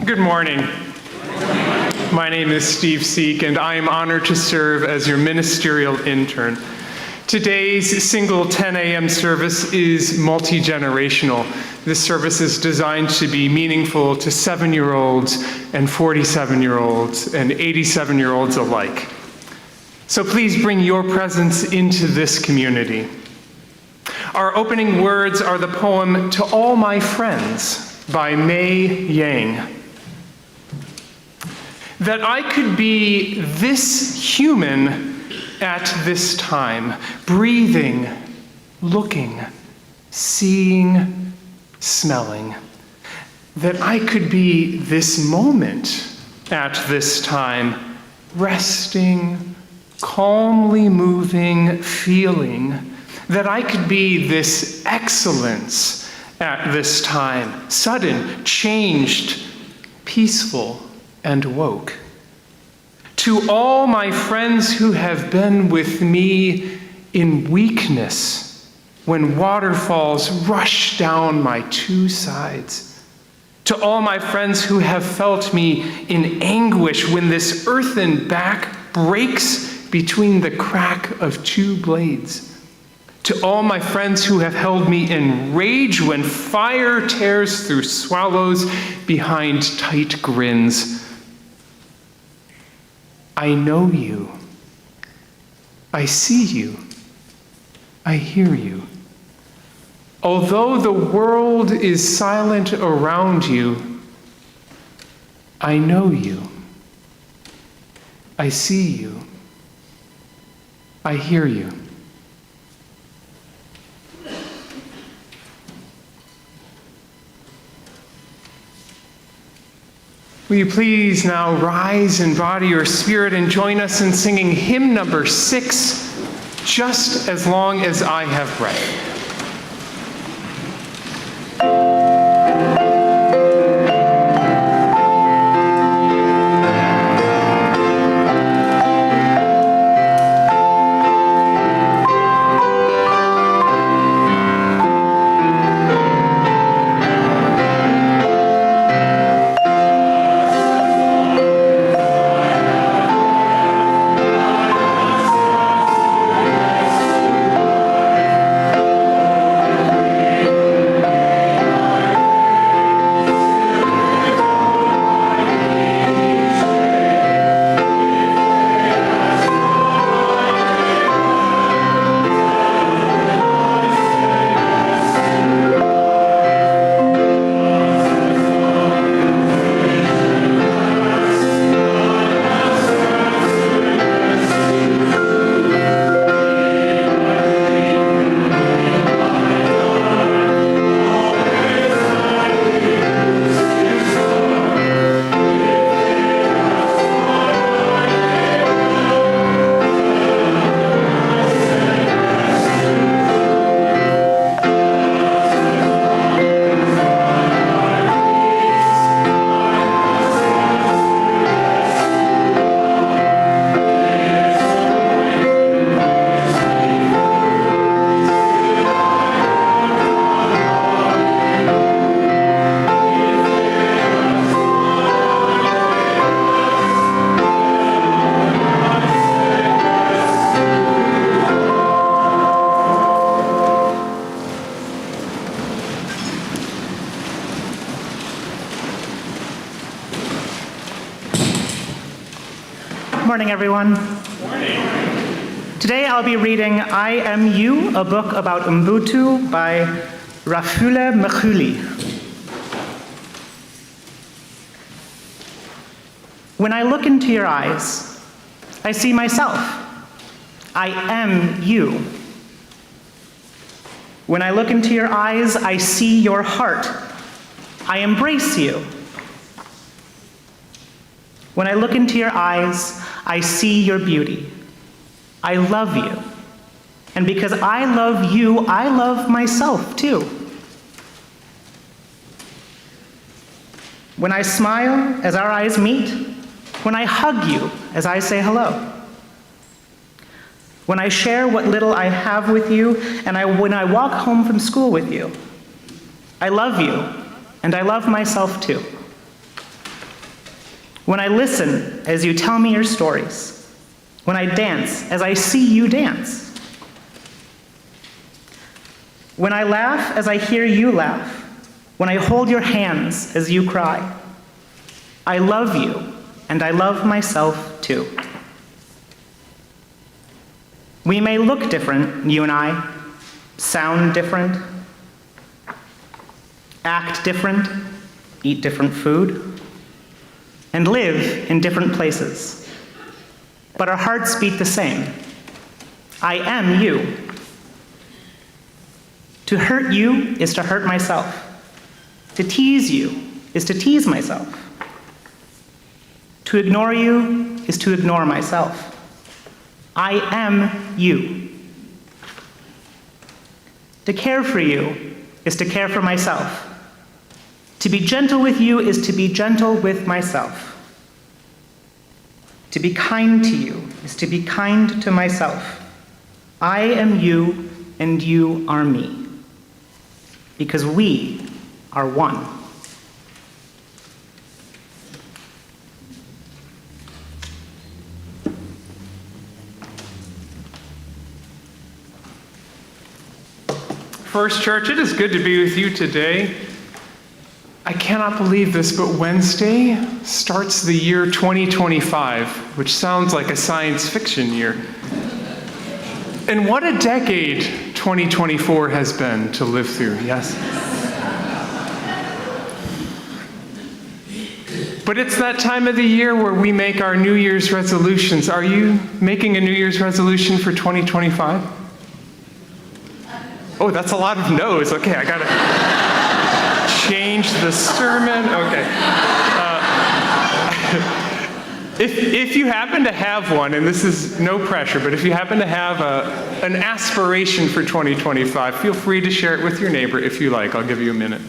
Good morning. My name is Steve Seek, and I am honored to serve as your ministerial intern. Today's single 10 a.m. service is multi-generational. This service is designed to be meaningful to 7-year-olds and 47-year-olds and 87-year-olds alike. So please bring your presence into this community. Our opening words are the poem "To All My Friends" by Mei Yang. That I could be this human at this time, breathing, looking, seeing, smelling. That I could be this moment at this time, resting, calmly moving, feeling. That I could be this excellence at this time, sudden, changed, peaceful, and woke. To all my friends who have been with me in weakness, when waterfalls rush down my two sides. To all my friends who have felt me in anguish when this earthen back breaks between the crack of two blades. To all my friends who have held me in rage when fire tears through swallows behind tight grins. I know you. I see you. I hear you. Although the world is silent around you, I know you. I see you. I hear you. Will you please now rise in body or spirit and join us in singing hymn number 6, "Just as Long as I Have Breath." Good morning, everyone. Today I'll be reading I Am You, a book about Ubuntu by Rafule Mkhuli. When I look into your eyes, I see myself. I am you. When I look into your eyes, I see your heart. I embrace you. When I look into your eyes, I see your beauty. I love you. And because I love you, I love myself too. When I smile as our eyes meet, when I hug you as I say hello, when I share what little I have with you, and when I walk home from school with you, I love you, and I love myself too. When I listen as you tell me your stories. When I dance as I see you dance. When I laugh as I hear you laugh. When I hold your hands as you cry. I love you, and I love myself too. We may look different, you and I, sound different, act different, eat different food, and live in different places. But our hearts beat the same. I am you. To hurt you is to hurt myself. To tease you is to tease myself. To ignore you is to ignore myself. I am you. To care for you is to care for myself. To be gentle with you is to be gentle with myself. To be kind to you is to be kind to myself. I am you and you are me. Because we are one. First Church, it is good to be with you today. I cannot believe this, but Wednesday starts the year 2025, which sounds like a science fiction year. And what a decade 2024 has been to live through, yes? But it's that time of the year where we make our New Year's resolutions. Are you making a New Year's resolution for 2025? Oh, that's a lot of no's. Okay, I gotta change the sermon. Okay. If you happen to have one, and this is no pressure, but if you happen to have an aspiration for 2025, feel free to share it with your neighbor if you like. I'll give you a minute.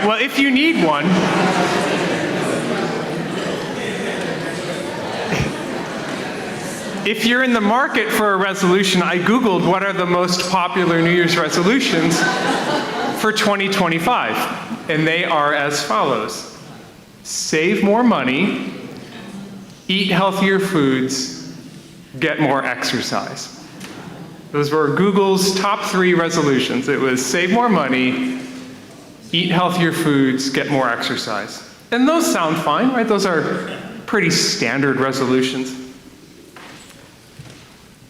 Well, if you need one, if you're in the market for a resolution, I Googled what are the most popular New Year's resolutions for 2025, and they are as follows. Save more money, eat healthier foods, get more exercise. Those were Google's top 3 resolutions. It was save more money, eat healthier foods, get more exercise. And those sound fine, right? Those are pretty standard resolutions.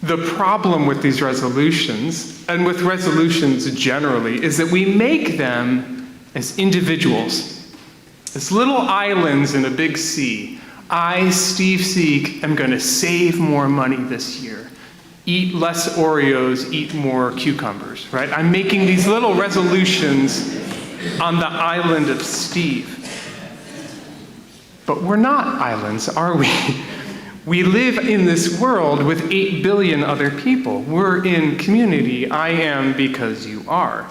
The problem with these resolutions, and with resolutions generally, is that we make them as individuals, as little islands in a big sea. I, Steve Seek, am going to save more money this year. Eat less Oreos, eat more cucumbers, right? I'm making these little resolutions on the island of Steve. But we're not islands, are we? We live in this world with 8 billion other people. We're in community. I am because you are.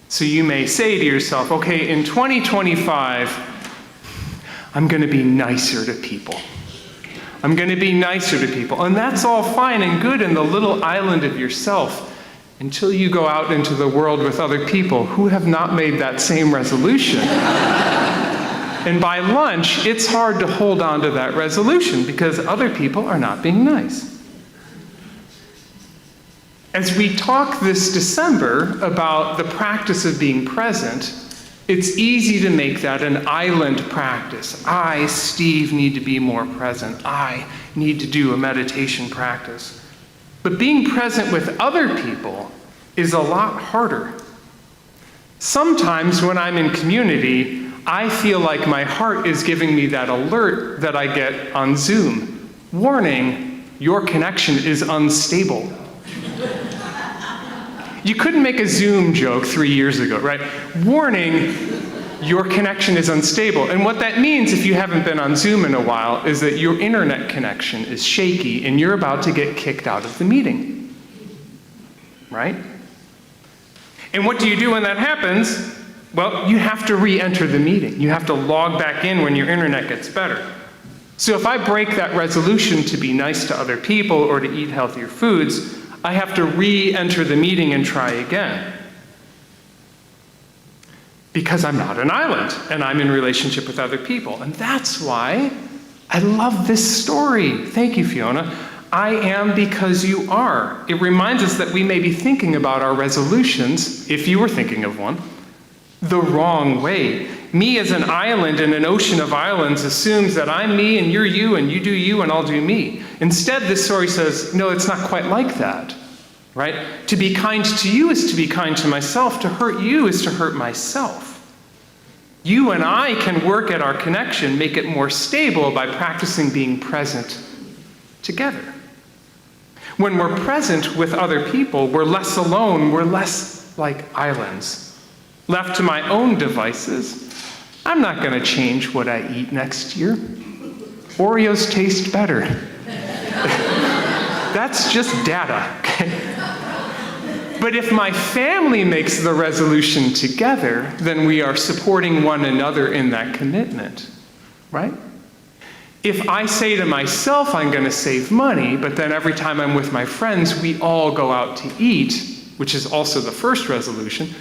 So you may say to yourself, okay, in 2025, I'm going to be nicer to people. I'm going to be nicer to people. And that's all fine and good in the little island of yourself, until you go out into the world with other people who have not made that same resolution. And by lunch, it's hard to hold on to that resolution because other people are not being nice. As we talk this December about the practice of being present, it's easy to make that an island practice. I, Steve, need to be more present. I need to do a meditation practice. But being present with other people is a lot harder. Sometimes when I'm in community, I feel like my heart is giving me that alert that I get on Zoom. Warning, your connection is unstable. You couldn't make a Zoom joke 3 years ago, right? Warning, your connection is unstable. And what that means, if you haven't been on Zoom in a while, is that your internet connection is shaky and you're about to get kicked out of the meeting, right? And what do you do when that happens? Well, you have to re-enter the meeting. You have to log back in when your internet gets better. So if I break that resolution to be nice to other people or to eat healthier foods, I have to re-enter the meeting and try again. Because I'm not an island, and I'm in relationship with other people. And that's why I love this story. Thank you, Fiona. I am because you are. It reminds us that we may be thinking about our resolutions, if you were thinking of one, the wrong way. Me as an island in an ocean of islands assumes that I'm me and you're you and you do you and I'll do me. Instead, this story says, no, it's not quite like that, right? To be kind to you is to be kind to myself. To hurt you is to hurt myself. You and I can work at our connection, make it more stable by practicing being present together. When we're present with other people, we're less alone, we're less like islands. Left to my own devices, I'm not going to change what I eat next year. Oreos taste better. That's just data. But if my family makes the resolution together, then we are supporting one another in that commitment, right? If I say to myself I'm going to save money, but then every time I'm with my friends, we all go out to eat, which is also the first resolution,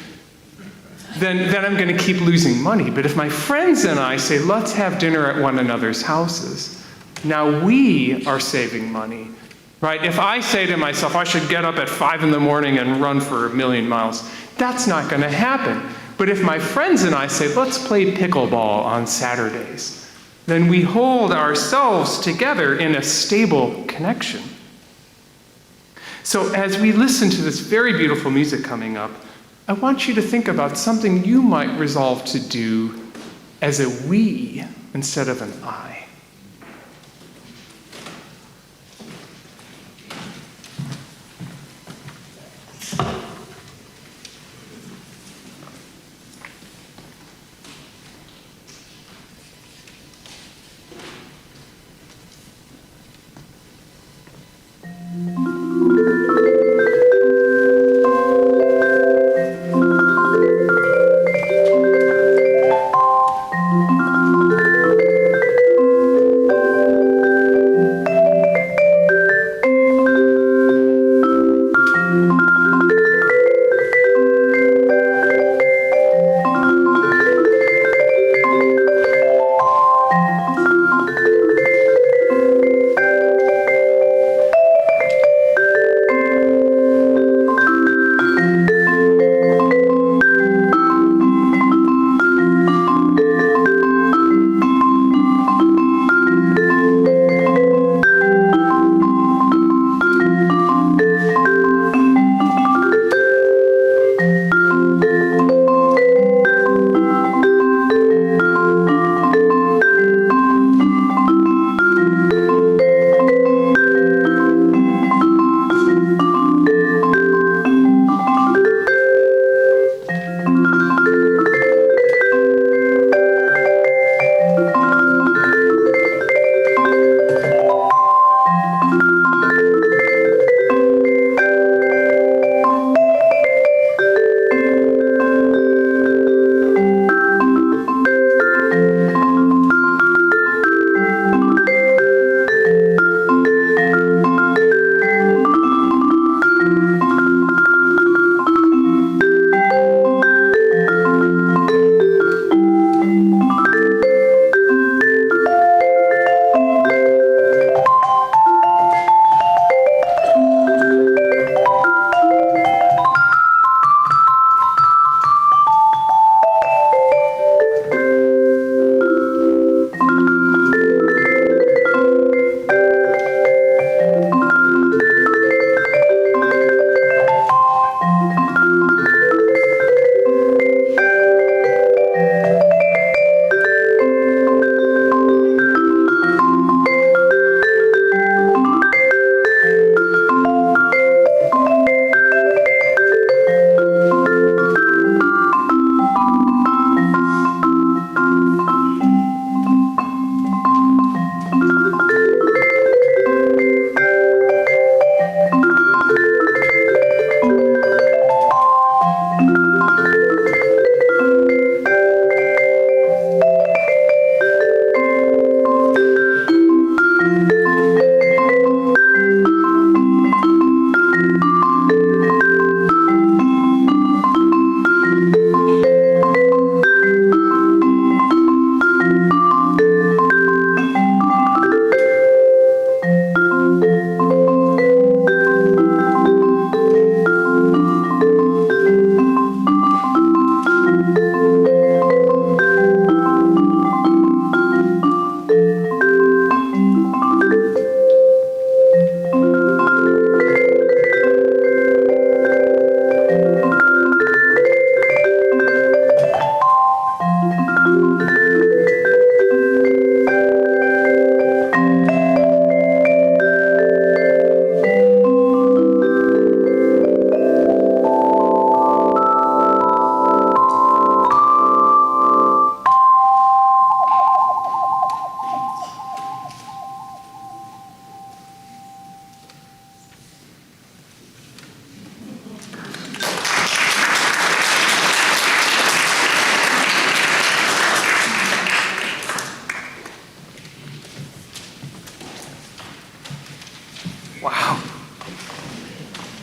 then I'm going to keep losing money. But if my friends and I say, let's have dinner at one another's houses, now we are saving money, right? If I say to myself, I should get up at 5 in the morning and run for 1,000,000 miles, that's not going to happen. But if my friends and I say, let's play pickleball on Saturdays, then we hold ourselves together in a stable connection. So as we listen to this very beautiful music coming up, I want you to think about something you might resolve to do as a we instead of an I.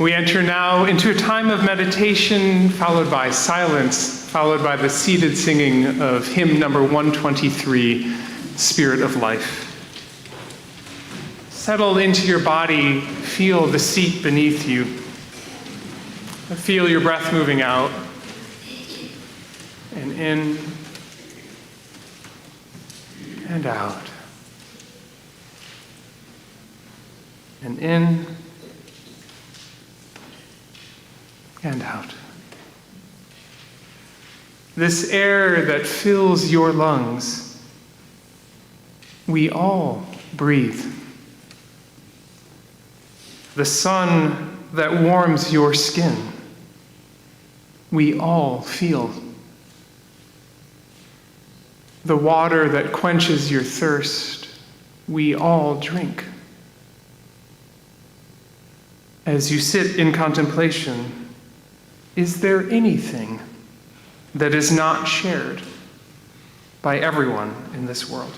We enter now into a time of meditation, followed by silence, followed by the seated singing of hymn number 123, Spirit of Life. Settle into your body, feel the seat beneath you. Feel your breath moving out and in and out. And in and out. This air that fills your lungs, we all breathe. The sun that warms your skin, we all feel. The water that quenches your thirst, we all drink. As you sit in contemplation, is there anything that is not shared by everyone in this world?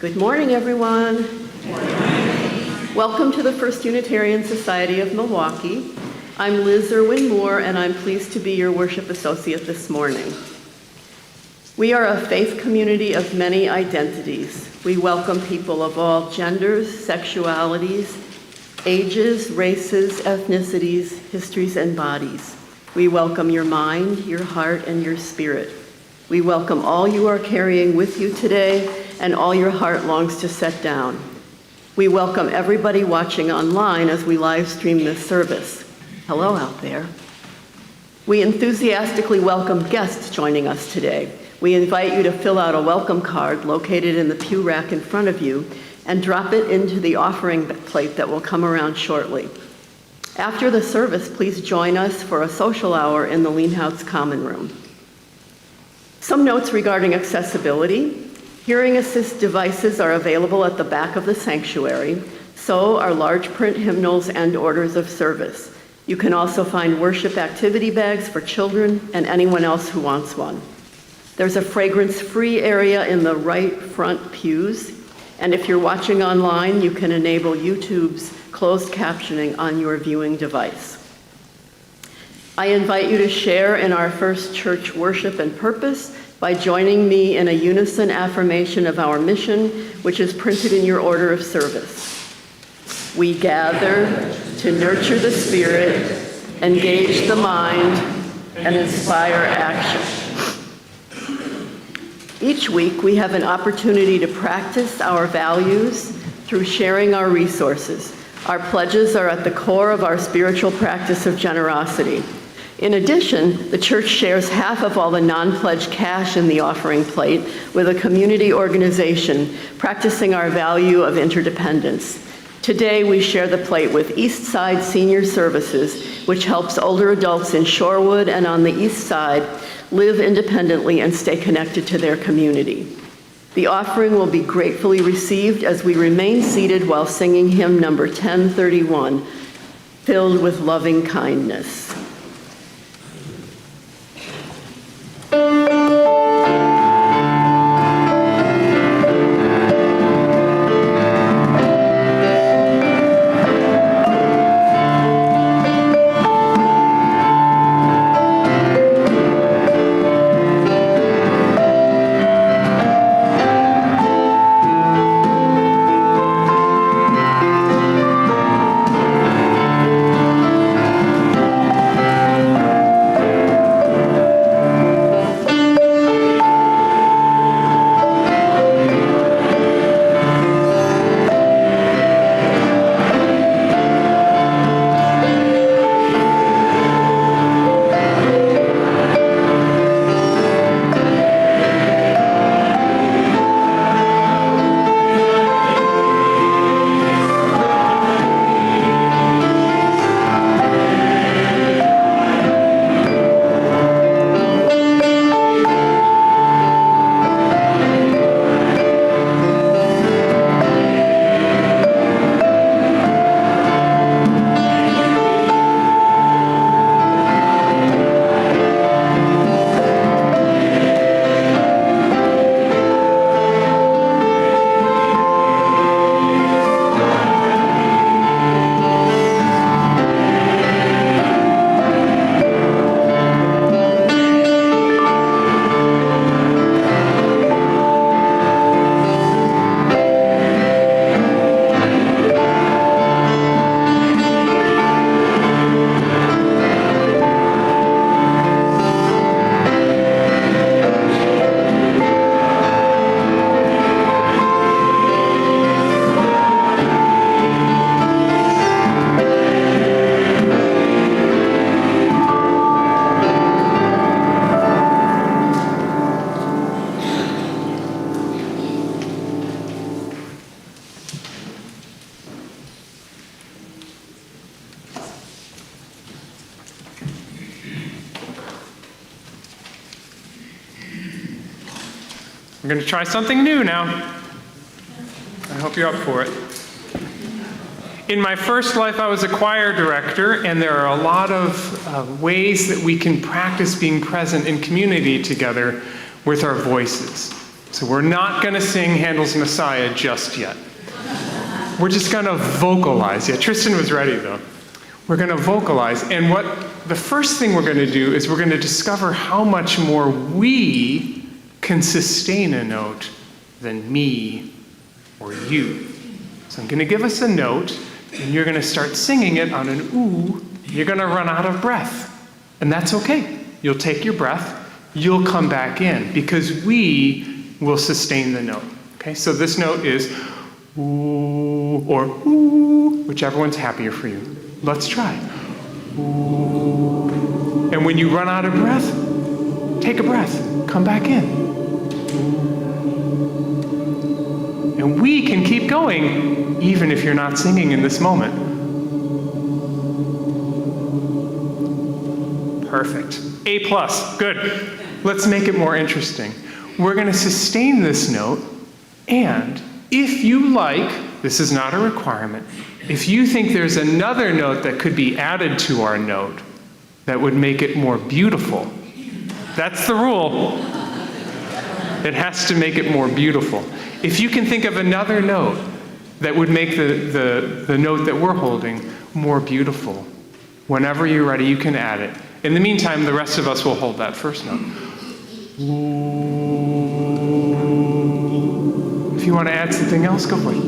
Good morning, everyone. Good morning. Welcome to the First Unitarian Society of Milwaukee. I'm Liz Irwin Moore, and I'm pleased to be your worship associate this morning. We are a faith community of many identities. We welcome people of all genders, sexualities, ages, races, ethnicities, histories, and bodies. We welcome your mind, your heart, and your spirit. We welcome all you are carrying with you today and all your heart longs to set down. We welcome everybody watching online as we live stream this service. Hello out there. We enthusiastically welcome guests joining us today. We invite you to fill out a welcome card located in the pew rack in front of you and drop it into the offering plate that will come around shortly. After the service, please join us for a social hour in the Leanhouse Common Room. Some notes regarding accessibility. Hearing assist devices are available at the back of the sanctuary, so are large print hymnals and orders of service. You can also find worship activity bags for children and anyone else who wants one. There's a fragrance-free area in the right front pews, and if you're watching online, you can enable YouTube's closed captioning on your viewing device. I invite you to share in our first church worship and purpose by joining me in a unison affirmation of our mission, which is printed in your order of service. We gather to nurture the spirit, engage the mind, and inspire action. Each week, we have an opportunity to practice our values through sharing our resources. Our pledges are at the core of our spiritual practice of generosity. In addition, the church shares half of all the non-pledged cash in the offering plate with a community organization practicing our value of interdependence. Today, we share the plate with East Side Senior Services, which helps older adults in Shorewood and on the East Side live independently and stay connected to their community. The offering will be gratefully received as we remain seated while singing hymn number 1031, Filled with Loving Kindness. I'm going to try something new now. I hope you're up for it. In my first life, I was a choir director, and there are a lot of ways that we can practice being present in community together with our voices. So we're not going to sing Handel's Messiah just yet. We're just going to vocalize. Yeah, Tristan was ready, though. We're going to vocalize, and the first thing we're going to do is we're going to discover how much more we can sustain a note than me or you. So I'm going to give us a note, and you're going to start singing it on an ooh. You're going to run out of breath, and that's okay. You'll take your breath, you'll come back in, because we will sustain the note. Okay, so this note is ooh or ooh, whichever one's happier for you. Let's try. Ooh. And when you run out of breath, take a breath, come back in. And we can keep going, even if you're not singing in this moment. Perfect. A plus. Good. Let's make it more interesting. We're going to sustain this note, and if you like, this is not a requirement, if you think there's another note that could be added to our note that would make it more beautiful, that's the rule. It has to make it more beautiful. If you can think of another note that would make the note that we're holding more beautiful, whenever you're ready, you can add it. In the meantime, the rest of us will hold that first note. If you want to add something else, go for it.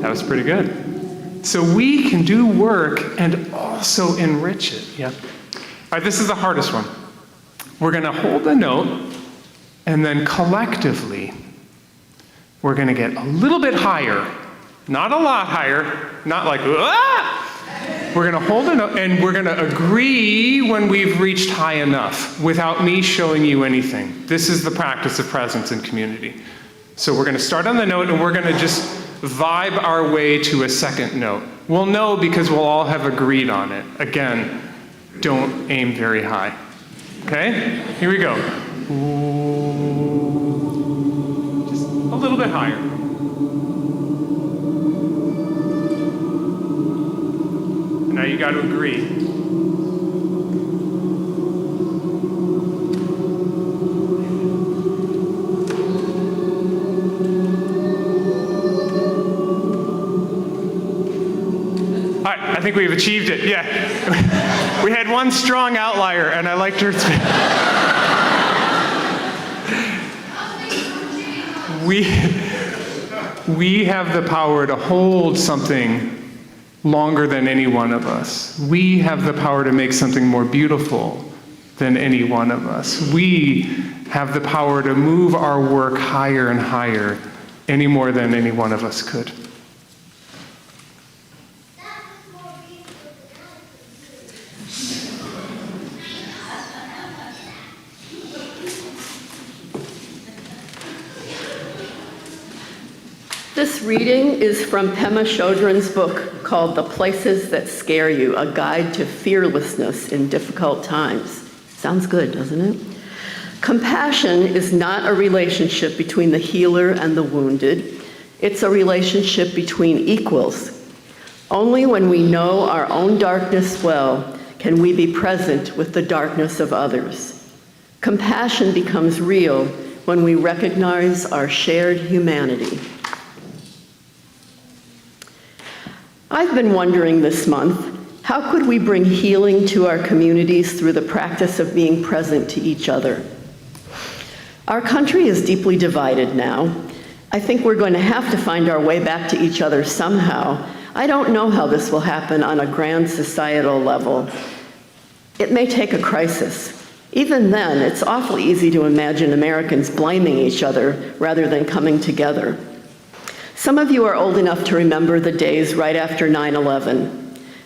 That was pretty good. So we can do work and also enrich it. Yep. All right, this is the hardest one. We're going to hold a note, and then collectively, we're going to get a little bit higher. Not a lot higher. Not like, ah! We're going to hold a note, and we're going to agree when we've reached high enough without me showing you anything. This is the practice of presence in community. So we're going to start on the note, and we're going to just vibe our way to a second note. We'll know because we'll all have agreed on it. Again, don't aim very high. Okay? Here we go. Just a little bit higher. And now you got to agree. I think we've achieved it, yeah. We had one strong outlier, and I liked her. We have the power to hold something longer than any one of us. We have the power to make something more beautiful than any one of us. We have the power to move our work higher and higher any more than any one of us could. This reading is from Pema Chodron's book called The Places That Scare You, A Guide to Fearlessness in Difficult Times. Sounds good, doesn't it? Compassion is not a relationship between the healer and the wounded. It's a relationship between equals. Only when we know our own darkness well can we be present with the darkness of others. Compassion becomes real when we recognize our shared humanity. I've been wondering this month, how could we bring healing to our communities through the practice of being present to each other? Our country is deeply divided now. I think we're going to have to find our way back to each other somehow. I don't know how this will happen on a grand societal level. It may take a crisis. Even then, it's awfully easy to imagine Americans blaming each other rather than coming together. Some of you are old enough to remember the days right after 9/11.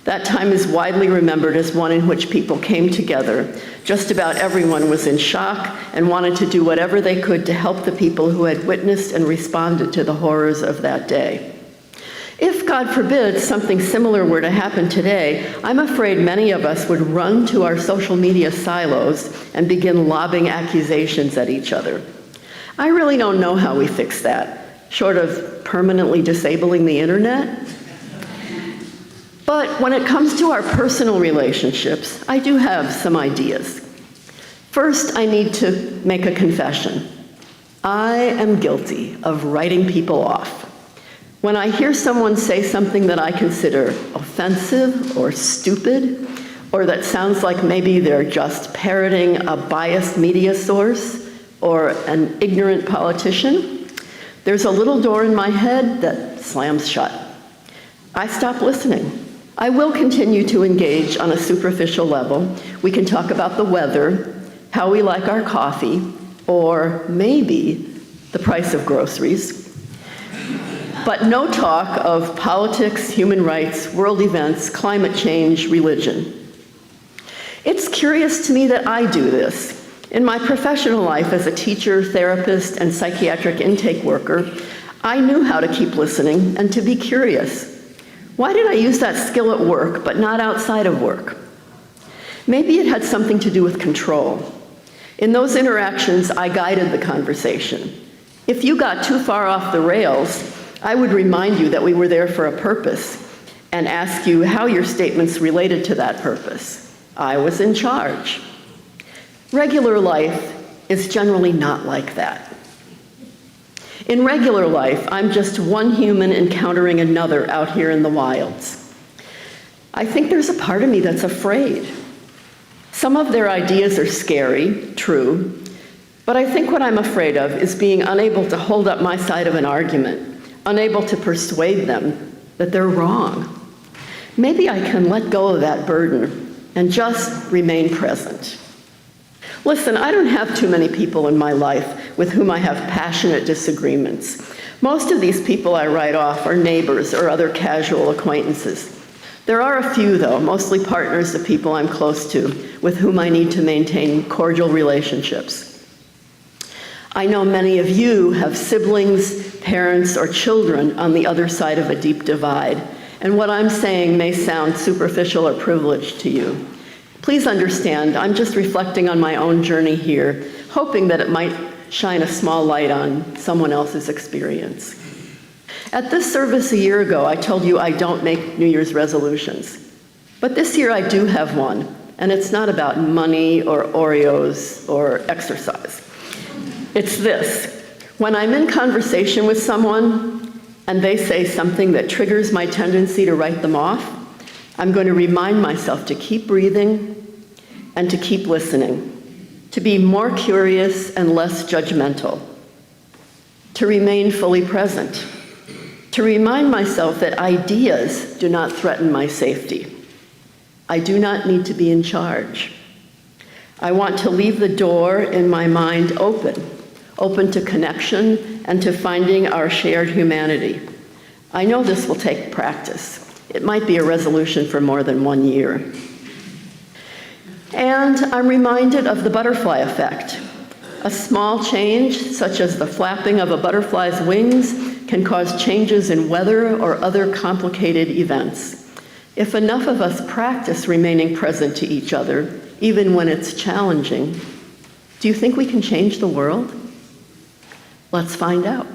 That time is widely remembered as one in which people came together. Just about everyone was in shock and wanted to do whatever they could to help the people who had witnessed and responded to the horrors of that day. If, God forbid, something similar were to happen today, I'm afraid many of us would run to our social media silos and begin lobbing accusations at each other. I really don't know how we fix that, short of permanently disabling the internet. But when it comes to our personal relationships, I do have some ideas. First, I need to make a confession. I am guilty of writing people off. When I hear someone say something that I consider offensive or stupid, or that sounds like maybe they're just parroting a biased media source or an ignorant politician, there's a little door in my head that slams shut. I stop listening. I will continue to engage on a superficial level. We can talk about the weather, how we like our coffee, or maybe the price of groceries. But no talk of politics, human rights, world events, climate change, religion. It's curious to me that I do this. In my professional life as a teacher, therapist, and psychiatric intake worker, I knew how to keep listening and to be curious. Why did I use that skill at work but not outside of work? Maybe it had something to do with control. In those interactions, I guided the conversation. If you got too far off the rails, I would remind you that we were there for a purpose and ask you how your statements related to that purpose. I was in charge. Regular life is generally not like that. In regular life, I'm just one human encountering another out here in the wilds. I think there's a part of me that's afraid. Some of their ideas are scary, true, but I think what I'm afraid of is being unable to hold up my side of an argument, unable to persuade them that they're wrong. Maybe I can let go of that burden and just remain present. Listen, I don't have too many people in my life with whom I have passionate disagreements. Most of these people I write off are neighbors or other casual acquaintances. There are a few, though, mostly partners of people I'm close to, with whom I need to maintain cordial relationships. I know many of you have siblings, parents, or children on the other side of a deep divide, and what I'm saying may sound superficial or privileged to you. Please understand, I'm just reflecting on my own journey here, hoping that it might shine a small light on someone else's experience. At this service a year ago, I told you I don't make New Year's resolutions. But this year I do have one, and it's not about money or Oreos or exercise. It's this: when I'm in conversation with someone and they say something that triggers my tendency to write them off, I'm going to remind myself to keep breathing and to keep listening, to be more curious and less judgmental, to remain fully present, to remind myself that ideas do not threaten my safety. I do not need to be in charge. I want to leave the door in my mind open to connection and to finding our shared humanity. I know this will take practice. It might be a resolution for more than 1 year. And I'm reminded of the butterfly effect. A small change, such as the flapping of a butterfly's wings, can cause changes in weather or other complicated events. If enough of us practice remaining present to each other, even when it's challenging, do you think we can change the world? Let's find out.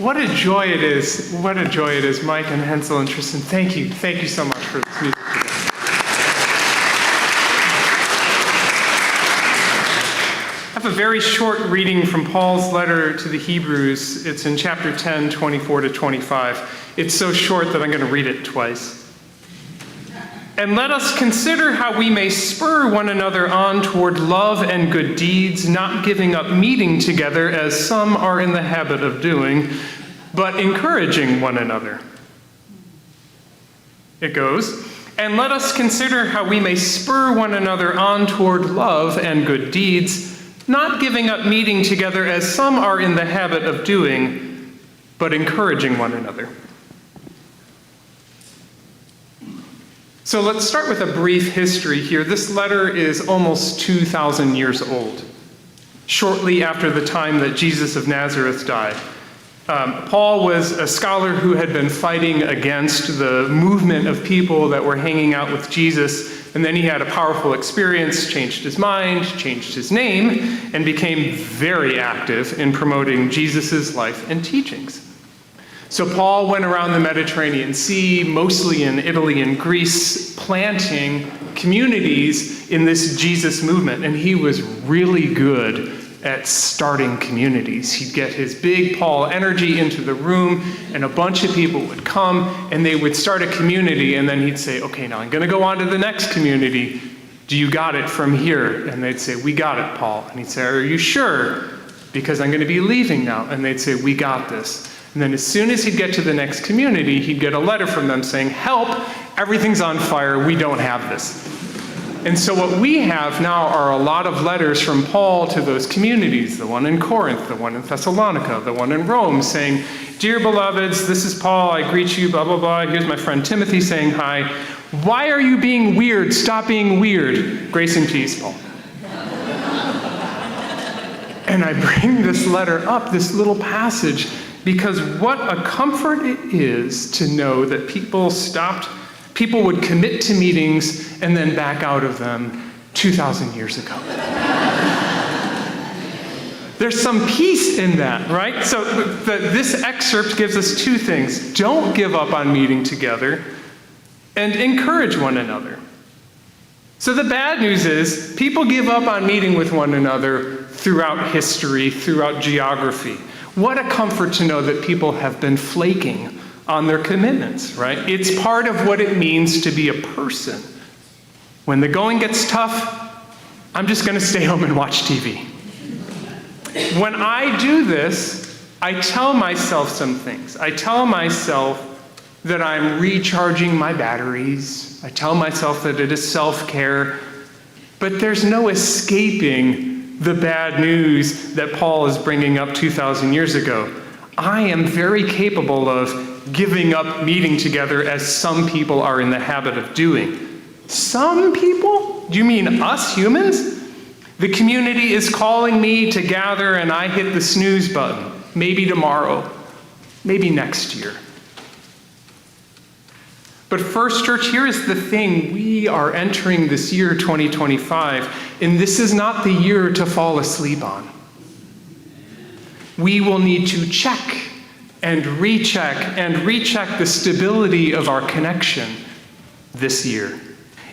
what a joy it is. What a joy it is, Mike and Hensel and Tristan. Thank you. Thank you so much for this music today. I have a very short reading from Paul's letter to the Hebrews. It's in chapter 10, 24 to 25. It's so short that I'm going to read it twice. And let us consider how we may spur one another on toward love and good deeds, not giving up meeting together as some are in the habit of doing, but encouraging one another. It goes, and let us consider how we may spur one another on toward love and good deeds, not giving up meeting together as some are in the habit of doing, but encouraging one another. So let's start with a brief history here. This letter is almost 2,000 years old, shortly after the time that Jesus of Nazareth died. Paul was a scholar who had been fighting against the movement of people that were hanging out with Jesus, and then he had a powerful experience, changed his mind, changed his name, and became very active in promoting Jesus' life and teachings. So Paul went around the Mediterranean Sea, mostly in Italy and Greece, planting communities in this Jesus movement. And he was really good at starting communities. He'd get his big Paul energy into the room, and a bunch of people would come, and they would start a community, and then he'd say, okay, now I'm going to go on to the next community. Do you got it from here? And they'd say, we got it, Paul. And he'd say, are you sure? Because I'm going to be leaving now. And they'd say, we got this. And then as soon as he'd get to the next community, he'd get a letter from them saying, help, everything's on fire, we don't have this. And so what we have now are a lot of letters from Paul to those communities, the one in Corinth, the one in Thessalonica, the one in Rome, saying, dear beloveds, this is Paul, I greet you, blah, blah, blah. Here's my friend Timothy saying hi. Why are you being weird? Stop being weird. Grace and peace, Paul. And I bring this letter up, this little passage, because what a comfort it is to know that people would commit to meetings and then back out of them 2,000 years ago. There's some peace in that, right? So this excerpt gives us two things. Don't give up on meeting together, and encourage one another. So the bad news is people give up on meeting with one another throughout history, throughout geography. What a comfort to know that people have been flaking on their commitments, right? It's part of what it means to be a person. When the going gets tough, I'm just going to stay home and watch TV. When I do this, I tell myself some things. I tell myself that I'm recharging my batteries. I tell myself that it is self-care. But there's no escaping the bad news that Paul is bringing up 2,000 years ago. I am very capable of giving up meeting together as some people are in the habit of doing. Some people? Do you mean us humans? The community is calling me to gather and I hit the snooze button. Maybe tomorrow, maybe next year. But First Church, here is the thing. We are entering this year, 2025, and this is not the year to fall asleep on. We will need to check and recheck the stability of our connection this year.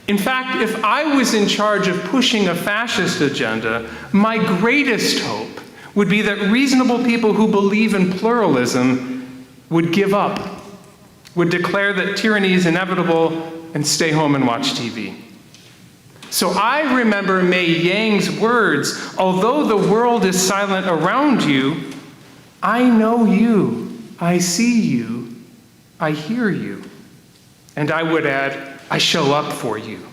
In fact, if I was in charge of pushing a fascist agenda, my greatest hope would be that reasonable people who believe in pluralism would give up, would declare that tyranny is inevitable, and stay home and watch TV. So I remember Mei Yang's words, although the world is silent around you, I know you, I see you, I hear you. And I would add, I show up for you.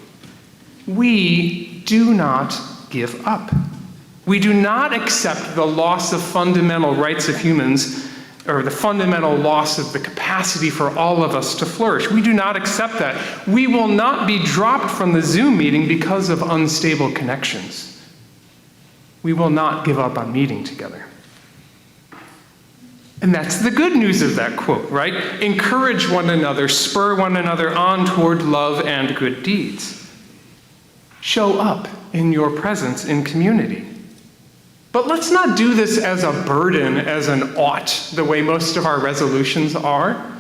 We do not give up. We do not accept the loss of fundamental rights of humans, or the fundamental loss of the capacity for all of us to flourish. We do not accept that. We will not be dropped from the Zoom meeting because of unstable connections. We will not give up on meeting together. And that's the good news of that quote, right? Encourage one another, spur one another on toward love and good deeds. Show up in your presence in community. But let's not do this as a burden, as an ought, the way most of our resolutions are.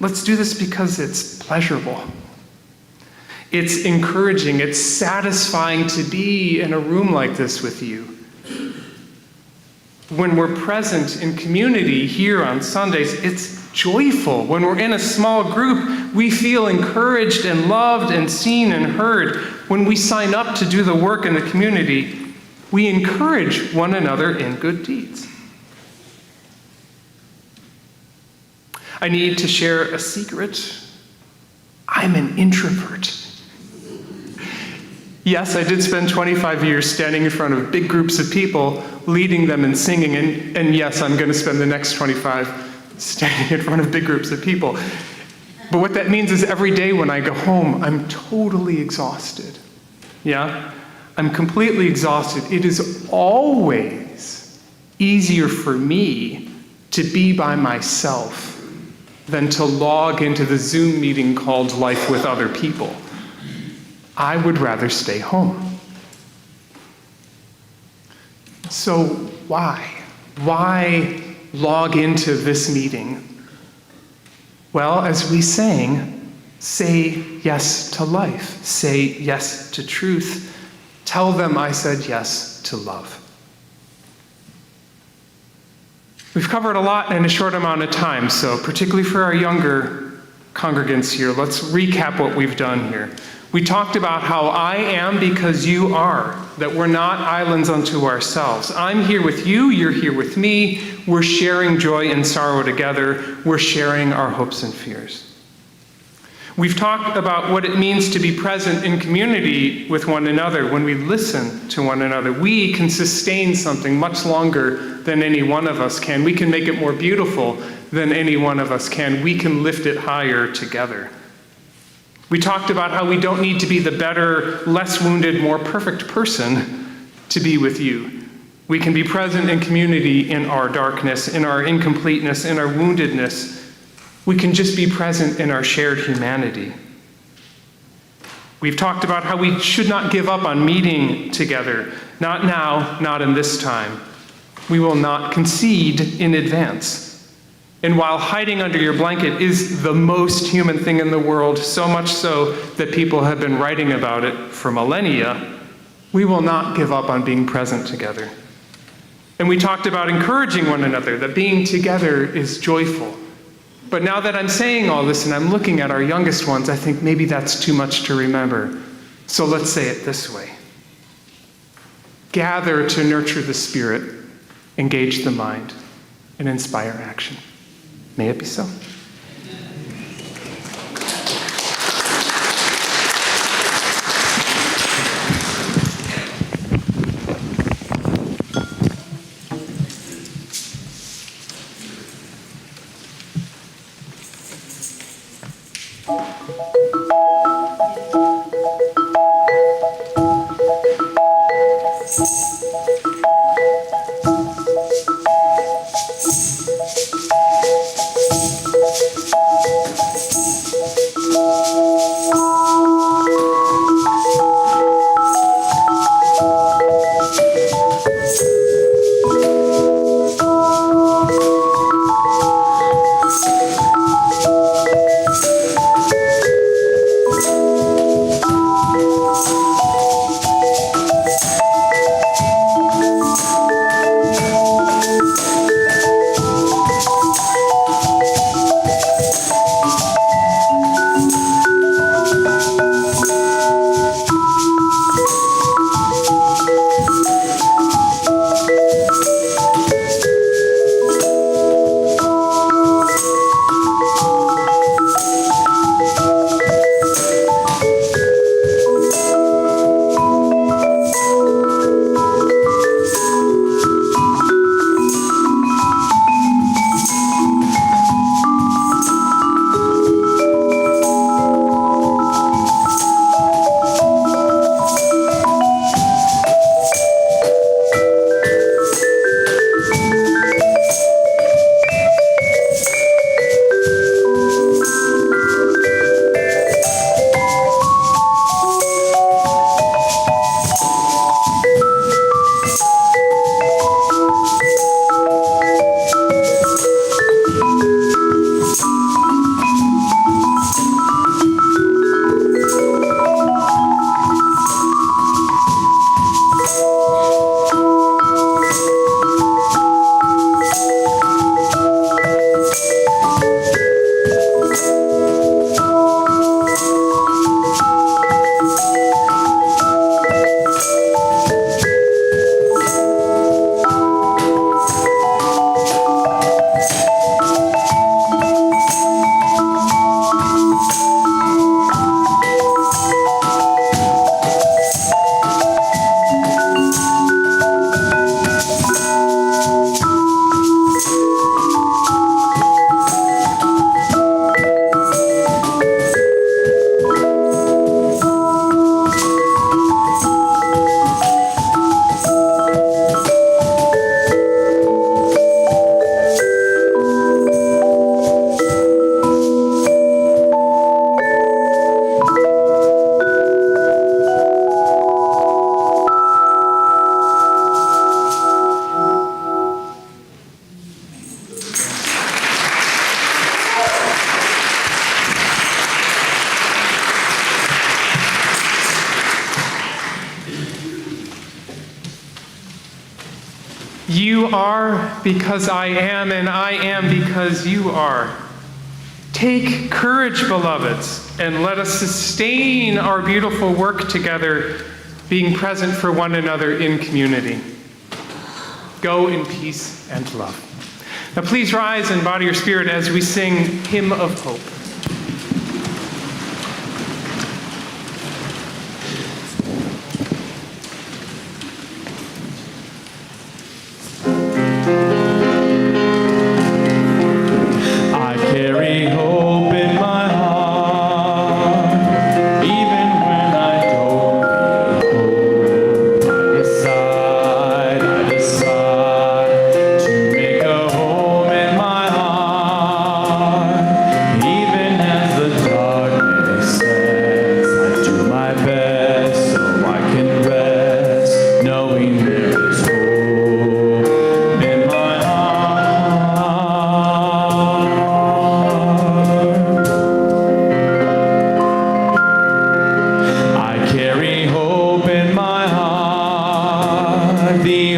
Let's do this because it's pleasurable. It's encouraging. It's satisfying to be in a room like this with you. When we're present in community here on Sundays, it's joyful. When we're in a small group, we feel encouraged and loved and seen and heard. When we sign up to do the work in the community, we encourage one another in good deeds. I need to share a secret. I'm an introvert. Yes, I did spend 25 years standing in front of big groups of people, leading them and singing, and yes, I'm going to spend the next 25 standing in front of big groups of people. But what that means is every day when I go home, I'm totally exhausted. Yeah? I'm completely exhausted. It is always easier for me to be by myself than to log into the Zoom meeting called Life with Other People. I would rather stay home. So why? Why log into this meeting? Well, as we sang, say yes to life. Say yes to truth. Tell them I said yes to love. We've covered a lot in a short amount of time, so particularly for our younger congregants here, let's recap what we've done here. We talked about how I am because you are, that we're not islands unto ourselves. I'm here with you, you're here with me. We're sharing joy and sorrow together. We're sharing our hopes and fears. We've talked about what it means to be present in community with one another. When we listen to one another, we can sustain something much longer than any one of us can. We can make it more beautiful than any one of us can. We can lift it higher together. We talked about how we don't need to be the better, less wounded, more perfect person to be with you. We can be present in community in our darkness, in our incompleteness, in our woundedness. We can just be present in our shared humanity. We've talked about how we should not give up on meeting together. Not now, not in this time. We will not concede in advance. And while hiding under your blanket is the most human thing in the world, so much so that people have been writing about it for millennia, we will not give up on being present together. And we talked about encouraging one another, that being together is joyful. But now that I'm saying all this and I'm looking at our youngest ones, I think maybe that's too much to remember. So let's say it this way. Gather to nurture the spirit, engage the mind, and inspire action. May it be so. You are because I am, and I am because you are. Take courage, beloveds, and let us sustain our beautiful work together, being present for one another in community. Go in peace and love. Now please rise in body or spirit as we sing Hymn of Hope. The